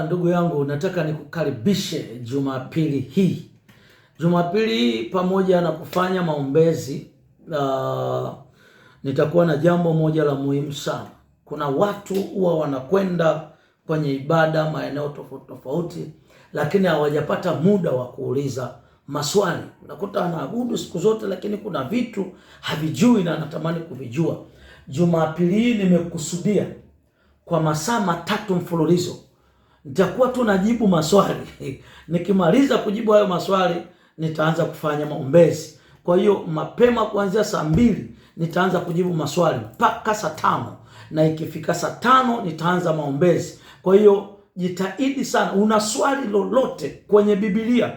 Ndugu yangu, nataka nikukaribishe Jumapili hii. Jumapili hii pamoja na kufanya maombezi, nitakuwa na jambo moja la muhimu sana. Kuna watu huwa wanakwenda kwenye ibada maeneo tofauti tofauti, lakini hawajapata muda wa kuuliza maswali. Unakuta anaabudu siku zote, lakini kuna vitu havijui na anatamani kuvijua. Jumapili hii nimekusudia kwa masaa 3 mfululizo nitakuwa tu najibu maswali. Nikimaliza kujibu hayo maswali, nitaanza kufanya maombezi. Kwa hiyo mapema kuanzia saa 2 nitaanza kujibu maswali mpaka saa 5, na ikifika saa 5 nitaanza maombezi. Kwa hiyo jitahidi sana. Una swali lolote kwenye Biblia,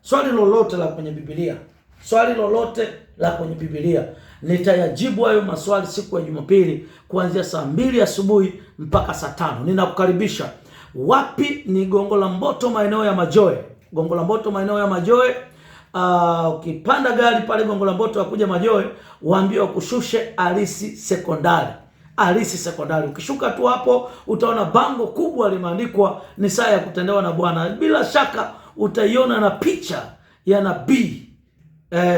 swali lolote la kwenye Biblia, swali lolote la kwenye Biblia, nitayajibu hayo maswali siku ya Jumapili kuanzia saa 2 asubuhi mpaka saa 5. Ninakukaribisha. Wapi? Ni Gongo la Mboto, maeneo ya Majoe. Gongo la Mboto, maeneo ya Majoe. Ukipanda gari pale Gongo la Mboto kuja Majoe, waambie wakushushe Alisi Sekondari. Alisi Sekondari. Ukishuka tu hapo utaona bango kubwa limeandikwa ni saa ya kutendewa na Bwana. Bila shaka utaiona na picha ya nabii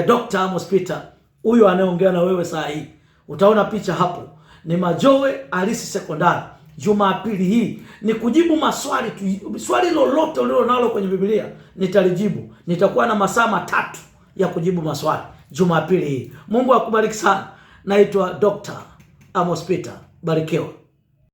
Dr. Amos Peter, huyo anayeongea na wewe saa hii. Utaona picha hapo. Ni Majoe, Alisi Sekondari. Jumapili hii ni kujibu maswali tu. Swali lolote ulilo nalo kwenye Biblia nitalijibu. Nitakuwa na masaa 3 ya kujibu maswali Jumapili hii. Mungu akubariki sana. Naitwa Dr. Amos Peter. Barikiwa.